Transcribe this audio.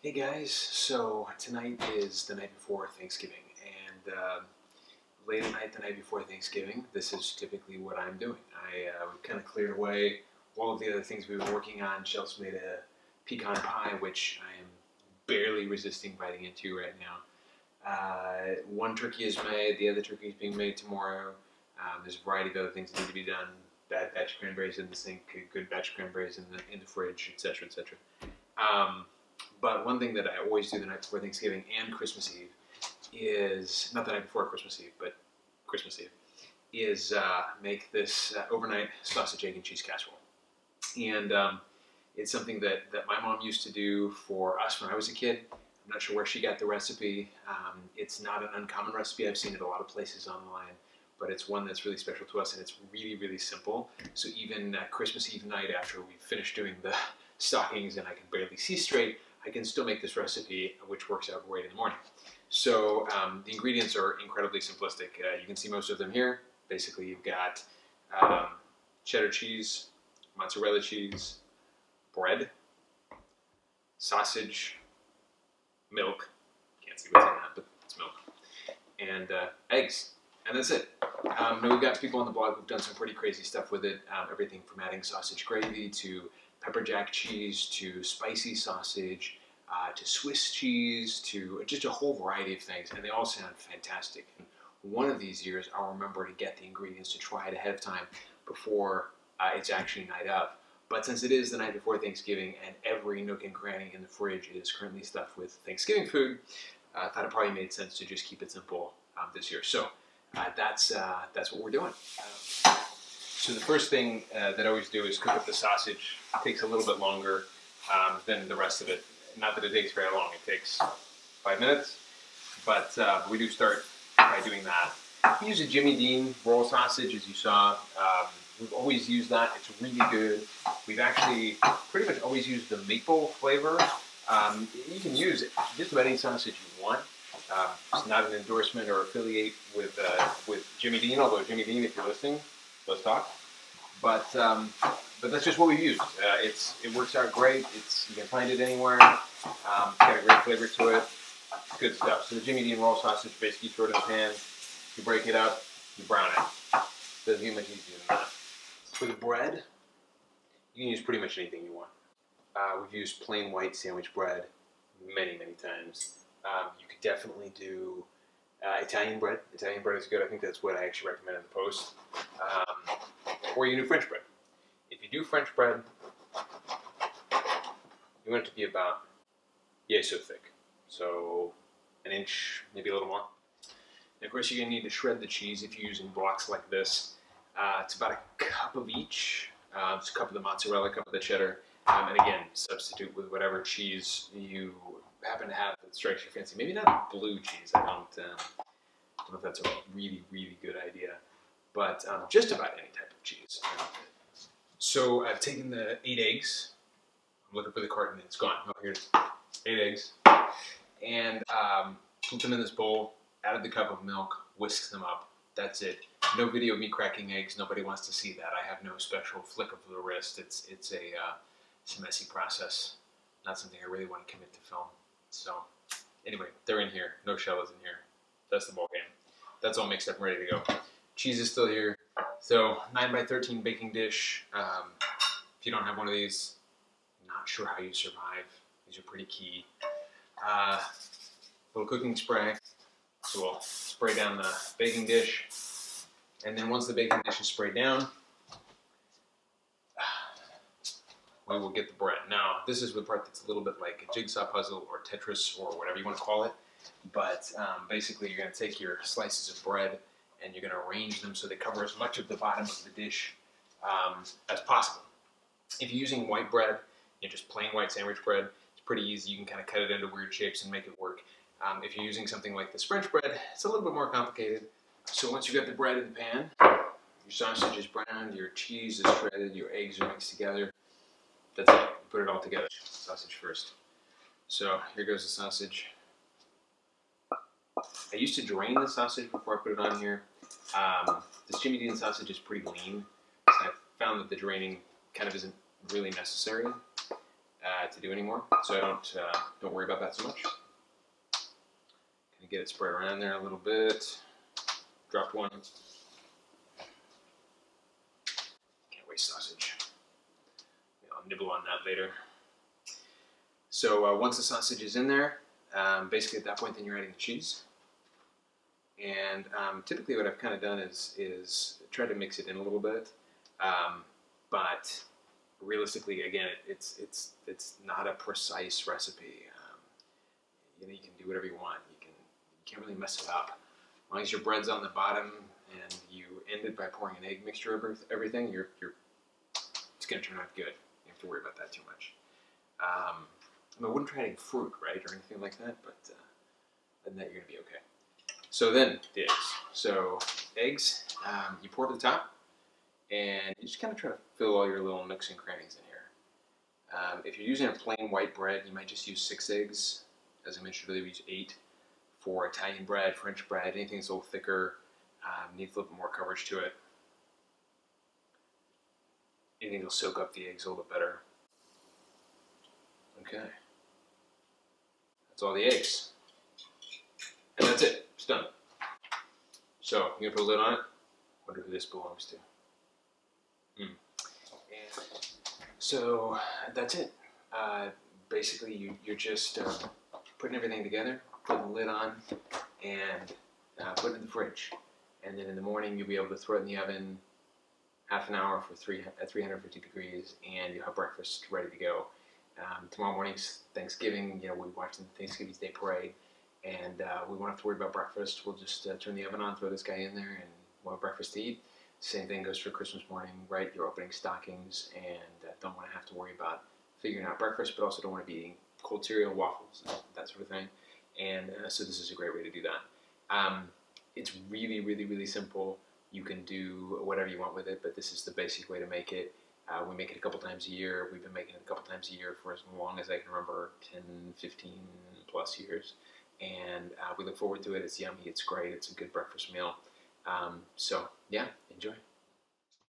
Hey guys, so tonight is the night before Thanksgiving, and late at night the night before Thanksgiving, this is typically what I'm doing. We've kind of cleared away all of the other things we've been working on. Chelsea's made a pecan pie, which I am barely resisting biting into right now. One turkey is made, the other turkey is being made tomorrow. There's a variety of other things that need to be done. Bad batch of cranberries in the sink, good batch of cranberries in the fridge, etc., etc. But one thing that I always do the night before Thanksgiving and Christmas Eve is, not the night before Christmas Eve, but Christmas Eve, is make this overnight sausage, egg, and cheese casserole. And it's something that my mom used to do for us when I was a kid. I'm not sure where she got the recipe. It's not an uncommon recipe. I've seen it a lot of places online, but it's one that's really special to us, and it's really, really simple. So even Christmas Eve night, after we finish doing the stockings and I can barely see straight, I can still make this recipe, which works out great in the morning. So the ingredients are incredibly simplistic. You can see most of them here. Basically, you've got cheddar cheese, mozzarella cheese, bread, sausage, milk. Can't see what's in that, but it's milk. And eggs. And that's it. Now we've got people on the blog who've done some pretty crazy stuff with it. Everything from adding sausage gravy to pepper jack cheese to spicy sausage to Swiss cheese to just a whole variety of things, and they all sound fantastic. And one of these years I'll remember to get the ingredients to try it ahead of time before it's actually night of. But since it is the night before Thanksgiving and every nook and cranny in the fridge is currently stuffed with Thanksgiving food, I thought it probably made sense to just keep it simple this year. So that's what we're doing. So the first thing that I always do is cook up the sausage. It takes a little bit longer than the rest of it. Not that it takes very long. It takes 5 minutes, but we do start by doing that. We use a Jimmy Dean roll sausage, as you saw. We've always used that. It's really good. We've actually pretty much always used the maple flavor. You can use just about any sausage you want. It's not an endorsement or affiliate with Jimmy Dean, although Jimmy Dean, if you're listening, let's talk. But that's just what we use. It works out great. You can find it anywhere. It's got a great flavor to it. Good stuff. So the Jimmy Dean roll sausage, basically you throw it in the pan, you break it up, you brown it. Doesn't get much easier than that. For the bread, you can use pretty much anything you want. We've used plain white sandwich bread many, many times. You could definitely do Italian bread. Italian bread is good. I think that's what I actually recommend in the post. Or you can do French bread. If you do French bread, you want it to be about so thick. So an inch, maybe a little more. And of course, you're going to need to shred the cheese if you're using blocks like this. It's about a cup of each. It's a cup of the mozzarella, a cup of the cheddar. And again, substitute with whatever cheese you happen to have that strikes your fancy. Maybe not blue cheese. I don't know if that's a really, really good idea. But just about any type of cheese. So I've taken the 8 eggs. I'm looking for the carton. It's gone. Oh, here's 8 eggs. And put them in this bowl, added the cup of milk, whisk them up. That's it. No video of me cracking eggs. Nobody wants to see that. I have no special flick of the wrist. It's a messy process. Not something I really want to commit to film. So anyway, they're in here. No shell is in here. That's the ball game. That's all mixed up and ready to go. Cheese is still here. So 9x13 baking dish. If you don't have one of these, I'm not sure how you survive. These are pretty key. Little cooking spray. So we'll spray down the baking dish. And then once the baking dish is sprayed down, we will get the bread. Now, this is the part that's a little bit like a jigsaw puzzle or Tetris or whatever you want to call it. But basically, you're going to take your slices of bread and you're going to arrange them so they cover as much of the bottom of the dish as possible. If you're using white bread, just plain white sandwich bread, it's pretty easy. You can kind of cut it into weird shapes and make it work. If you're using something like this French bread, it's a little bit more complicated. So once you've got the bread in the pan, your sausage is browned, your cheese is shredded, your eggs are mixed together. That's it. Put it all together. Sausage first. So here goes the sausage. I used to drain the sausage before I put it on here. This Jimmy Dean sausage is pretty lean, so I found that the draining kind of isn't really necessary. to do anymore, so I don't worry about that so much. Gonna get it spread around there a little bit. Dropped one. Can't waste sausage. I'll nibble on that later. So once the sausage is in there, basically at that point, then you're adding the cheese. And typically, what I've kind of done is try to mix it in a little bit, but realistically, again, it's not a precise recipe. You know, you can do whatever you want. You can't really mess it up. As long as your bread's on the bottom and you ended by pouring an egg mixture over everything, it's going to turn out good. You don't have to worry about that too much. I wouldn't try adding fruit, right, or anything like that, but other than that, you're going to be okay. So then, the eggs. So, eggs, you pour to the top, and you just kind of try to fill all your little nooks and crannies in here. If you're using a plain white bread, you might just use 6 eggs. As I mentioned earlier, we use 8 for Italian bread, French bread, anything that's a little thicker, needs a little bit more coverage to it. Anything that'll soak up the eggs a little bit better. Okay. That's all the eggs. And that's it. It's done. So, I'm going to put a lid on it. Wonder who this belongs to. And so, that's it. Basically, you're just putting everything together, putting the lid on, and putting it in the fridge. And then in the morning, you'll be able to throw it in the oven half an hour for 350 degrees, and you'll have breakfast ready to go. Tomorrow morning's Thanksgiving. You know, we're watching the Thanksgiving Day Parade, and we won't have to worry about breakfast. We'll just turn the oven on, throw this guy in there, and we'll have breakfast to eat. Same thing goes for Christmas morning, right? You're opening stockings, and don't want to have to worry about figuring out breakfast, but also don't want to be eating cold cereal, waffles, that sort of thing. And so this is a great way to do that. It's really, really, really simple. You can do whatever you want with it, but this is the basic way to make it. We make it a couple times a year. We've been making it a couple times a year for as long as I can remember, 10, 15 plus years. And we look forward to it. It's yummy. It's great. It's a good breakfast meal. So, yeah, enjoy.